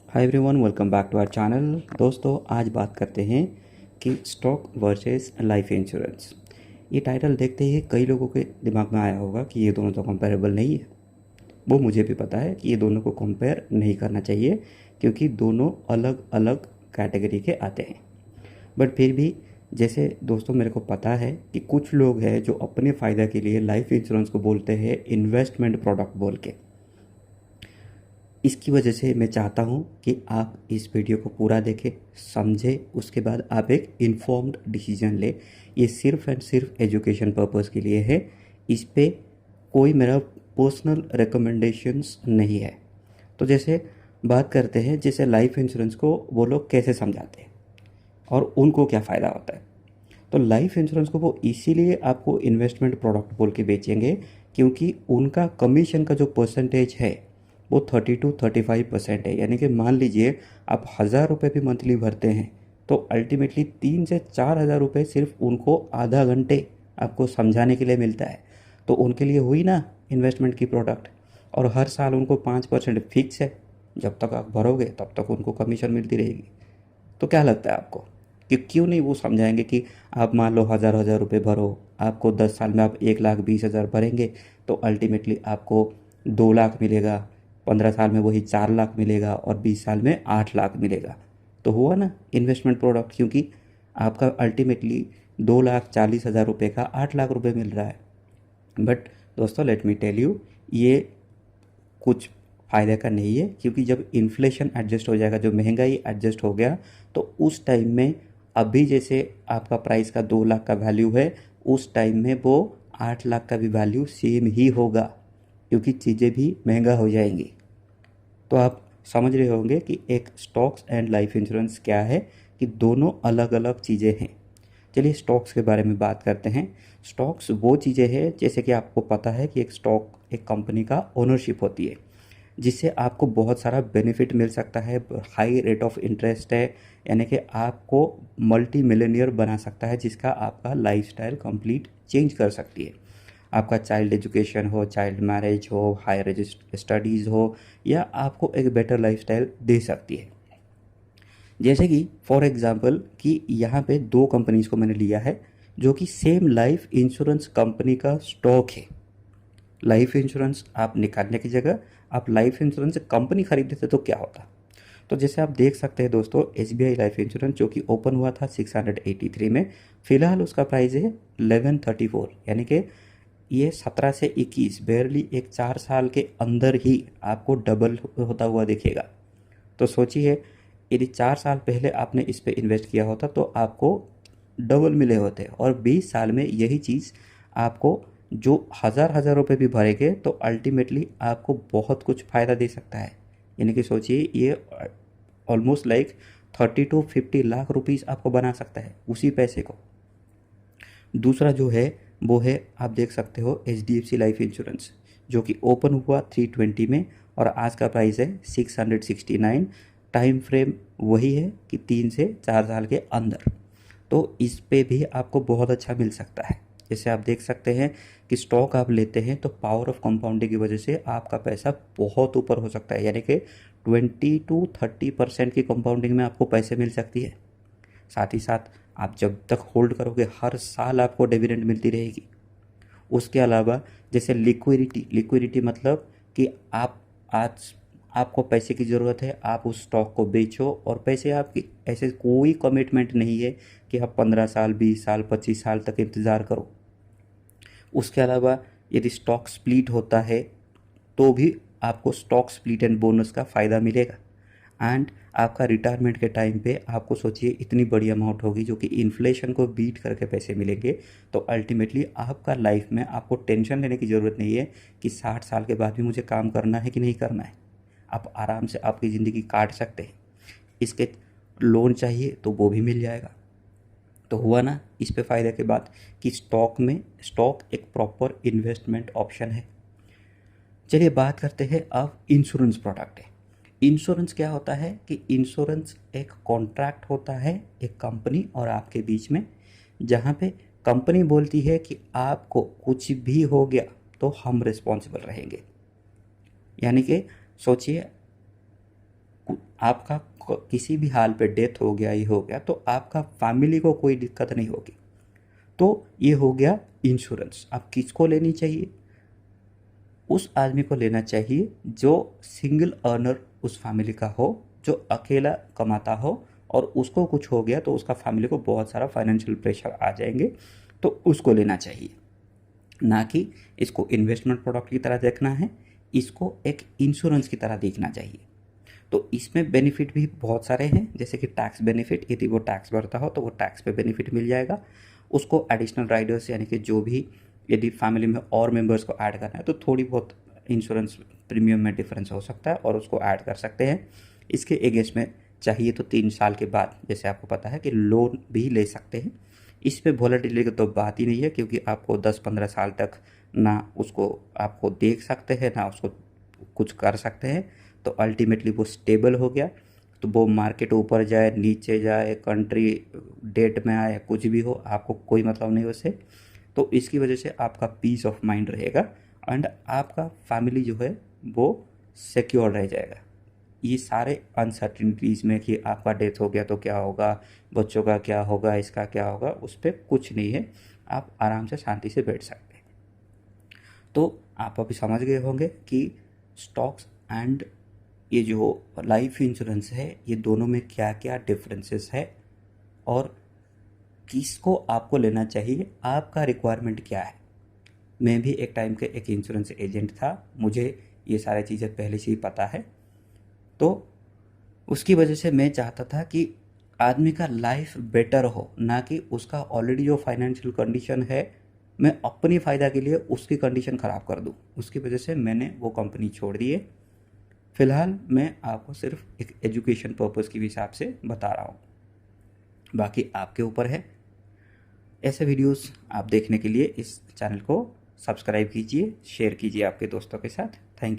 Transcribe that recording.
Hi everyone, welcome back to our channel. दोस्तों, आज बात करते हैं कि स्टॉक वर्सेस लाइफ इंश्योरेंस। ये टाइटल देखते ही कई लोगों के दिमाग में आया होगा कि ये दोनों तो कंपेरेबल नहीं है। वो मुझे भी पता है कि ये दोनों को कंपेयर नहीं करना चाहिए, क्योंकि दोनों अलग अलग कैटेगरी के आते हैं। बट फिर भी जैसे दोस्तों मेरे को पता है कि कुछ लोग हैं जो अपने फ़ायदा के लिए लाइफ इंश्योरेंस को बोलते हैं इन्वेस्टमेंट प्रोडक्ट बोल के। इसकी वजह से मैं चाहता हूँ कि आप इस वीडियो को पूरा देखें, समझें, उसके बाद आप एक इन्फॉर्म्ड डिसीजन लें। ये सिर्फ एंड सिर्फ एजुकेशन पर्पस के लिए है। इस पे कोई मेरा पर्सनल रिकमेंडेशंस नहीं है। तो जैसे बात करते हैं, जैसे लाइफ इंश्योरेंस को वो लोग कैसे समझाते हैं और उनको क्या फ़ायदा होता है। तो लाइफ इंश्योरेंस को वो इसीलिए आपको इन्वेस्टमेंट प्रोडक्ट बोल के बेचेंगे, क्योंकि उनका कमीशन का जो परसेंटेज है वो 30 to 35% है। यानी कि मान लीजिए आप 1,000 रुपये भी मंथली भरते हैं तो अल्टीमेटली 3 से 4 हज़ार रुपये सिर्फ उनको आधा घंटे आपको समझाने के लिए मिलता है। तो उनके लिए हुई ना इन्वेस्टमेंट की प्रोडक्ट। और हर साल उनको 5% फिक्स है, जब तक आप भरोगे तब तक उनको कमीशन मिलती रहेगी। तो क्या लगता है आपको कि क्यों नहीं वो समझाएंगे कि आप मान लो हज़ार हज़ार रुपये भरो, आपको 10 साल में आप 1,20,000 भरेंगे तो अल्टीमेटली आपको 2 लाख मिलेगा, 15 साल में वही 4 लाख मिलेगा और 20 साल में 8 लाख मिलेगा। तो हुआ ना इन्वेस्टमेंट प्रोडक्ट, क्योंकि आपका अल्टीमेटली 2,40,000 रुपये का 8 लाख रुपये मिल रहा है। बट दोस्तों, लेट मी टेल यू, ये कुछ फ़ायदे का नहीं है, क्योंकि जब इन्फ्लेशन एडजस्ट हो जाएगा, जो महंगाई एडजस्ट हो गया, तो उस टाइम में अभी जैसे आपका प्राइस का 2 लाख का वैल्यू है, उस टाइम में वो 8 लाख का भी वैल्यू सेम ही होगा, क्योंकि चीज़ें भी महंगा हो जाएंगी। तो आप समझ रहे होंगे कि एक स्टॉक्स एंड लाइफ इंश्योरेंस क्या है, कि दोनों अलग अलग चीज़ें हैं। चलिए स्टॉक्स के बारे में बात करते हैं। स्टॉक्स वो चीज़ें हैं, जैसे कि आपको पता है कि एक स्टॉक एक कंपनी का ओनरशिप होती है, जिससे आपको बहुत सारा बेनिफिट मिल सकता है। हाई रेट ऑफ इंटरेस्ट है, यानी कि आपको मल्टी मिलियनियर बना सकता है, जिसका आपका लाइफस्टाइल कंप्लीट चेंज कर सकती है। आपका चाइल्ड एजुकेशन हो, चाइल्ड मैरिज हो, हायर स्टडीज़ हो, या आपको एक बेटर लाइफस्टाइल दे सकती है। जैसे कि फॉर एग्जांपल कि यहाँ पे दो कंपनीज को मैंने लिया है, जो कि सेम लाइफ इंश्योरेंस कंपनी का स्टॉक है। लाइफ इंश्योरेंस आप निकालने की जगह आप लाइफ इंश्योरेंस कंपनी खरीद लेते तो क्या होता। तो जैसे आप देख सकते हैं दोस्तों, SBI लाइफ इंश्योरेंस जो कि ओपन हुआ था 683 में, फ़िलहाल उसका प्राइस है 1134। यानी कि ये 17 से 21 बेरली एक 4 साल के अंदर ही आपको डबल होता हुआ दिखेगा। तो सोचिए, यदि 4 साल पहले आपने इस पे इन्वेस्ट किया होता तो आपको डबल मिले होते, और 20 साल में यही चीज़ आपको जो हज़ार हज़ार रुपये भी भरेंगे तो अल्टीमेटली आपको बहुत कुछ फ़ायदा दे सकता है। यानी कि सोचिए, ये almost like 30 to 50 lakh rupees आपको बना सकता है उसी पैसे को। दूसरा जो है वो है, आप देख सकते हो, HDFC लाइफ इंश्योरेंस, जो कि ओपन हुआ 320 में और आज का प्राइस है 669। टाइम फ्रेम वही है कि 3 से 4 साल के अंदर। तो इस पे भी आपको बहुत अच्छा मिल सकता है। जैसे आप देख सकते हैं कि स्टॉक आप लेते हैं तो पावर ऑफ कंपाउंडिंग की वजह से आपका पैसा बहुत ऊपर हो सकता है। यानी कि 20 to 30% की कंपाउंडिंग में आपको पैसे मिल सकती है। साथ ही साथ आप जब तक होल्ड करोगे हर साल आपको डिविडेंड मिलती रहेगी। उसके अलावा जैसे लिक्विडिटी मतलब कि आप आज आपको पैसे की ज़रूरत है, आप उस स्टॉक को बेचो और पैसे आपकी, ऐसे कोई कमिटमेंट नहीं है कि आप 15 साल 20 साल 25 साल तक इंतज़ार करो। उसके अलावा यदि स्टॉक स्प्लिट होता है तो भी आपको स्टॉक स्प्लिट एंड बोनस का फ़ायदा मिलेगा। एंड आपका रिटायरमेंट के टाइम पे आपको सोचिए इतनी बड़ी अमाउंट होगी जो कि इन्फ्लेशन को बीट करके पैसे मिलेंगे। तो अल्टीमेटली आपका लाइफ में आपको टेंशन लेने की ज़रूरत नहीं है कि 60 साल के बाद भी मुझे काम करना है कि नहीं करना है। आप आराम से आपकी ज़िंदगी काट सकते हैं। इसके लोन चाहिए तो वो भी मिल जाएगा। तो हुआ ना इस पे फ़ायदे के बाद कि स्टॉक एक प्रॉपर इन्वेस्टमेंट ऑप्शन है। चलिए बात करते हैं अब इंश्योरेंस प्रोडक्ट है। इंश्योरेंस क्या होता है कि इंश्योरेंस एक कॉन्ट्रैक्ट होता है एक कंपनी और आपके बीच में, जहाँ पे कंपनी बोलती है कि आपको कुछ भी हो गया तो हम रिस्पॉन्सिबल रहेंगे। यानी कि सोचिए, आपका किसी भी हाल पे डेथ हो गया, ये हो गया, तो आपका फैमिली को कोई दिक्कत नहीं होगी। तो ये हो गया इंश्योरेंस। अब किसको लेनी चाहिए? उस आदमी को लेना चाहिए जो सिंगल अर्नर उस फैमिली का हो, जो अकेला कमाता हो और उसको कुछ हो गया तो उसका फैमिली को बहुत सारा फाइनेंशियल प्रेशर आ जाएंगे, तो उसको लेना चाहिए। ना कि इसको इन्वेस्टमेंट प्रोडक्ट की तरह देखना है, इसको एक इंश्योरेंस की तरह देखना चाहिए। तो इसमें बेनिफिट भी बहुत सारे हैं, जैसे कि टैक्स बेनिफिट, यदि वो टैक्स भरता हो तो वो टैक्स पे बेनिफिट मिल जाएगा उसको। एडिशनल राइडर्स यानी कि जो भी यदि फैमिली में और मेंबर्स को ऐड करना है तो थोड़ी बहुत इंश्योरेंस प्रीमियम में डिफरेंस हो सकता है और उसको ऐड कर सकते हैं। इसके एगेंस्ट में चाहिए तो 3 साल के बाद, जैसे आपको पता है कि लोन भी ले सकते हैं। इस पे वॉलेटिलिटी की तो बात ही नहीं है, क्योंकि आपको 10-15 साल तक ना उसको आपको देख सकते हैं ना उसको कुछ कर सकते हैं। तो अल्टीमेटली वो स्टेबल हो गया, तो वो मार्केट ऊपर जाए नीचे जाए, कंट्री डेट में आए, कुछ भी हो, आपको कोई मतलब नहीं उससे। तो इसकी वजह से आपका पीस ऑफ माइंड रहेगा एंड आपका फैमिली जो है वो सिक्योर रह जाएगा। ये सारे अनसर्टिनिटीज़ में कि आपका डेथ हो गया तो क्या होगा, बच्चों का क्या होगा, इसका क्या होगा, उस पर कुछ नहीं है। आप आराम से शांति से बैठ सकते हैं। तो आप अभी समझ गए होंगे कि स्टॉक्स एंड ये जो लाइफ इंश्योरेंस है, ये दोनों में क्या क्या डिफरेंसेस है और किसको आपको लेना चाहिए, आपका रिक्वायरमेंट क्या है। मैं भी एक टाइम के एक इंश्योरेंस एजेंट था, मुझे ये सारी चीज़ें पहले से ही पता है। तो उसकी वजह से मैं चाहता था कि आदमी का लाइफ बेटर हो, ना कि उसका ऑलरेडी जो फाइनेंशियल कंडीशन है मैं अपनी फ़ायदा के लिए उसकी कंडीशन ख़राब कर दूँ। उसकी वजह से मैंने वो कंपनी छोड़ दी है। फ़िलहाल मैं आपको सिर्फ एक एजुकेशन पर्पज़ के हिसाब से बता रहा हूँ, बाकी आपके ऊपर है। ऐसे वीडियोस आप देखने के लिए इस चैनल को सब्सक्राइब कीजिए, शेयर कीजिए आपके दोस्तों के साथ। Thank you.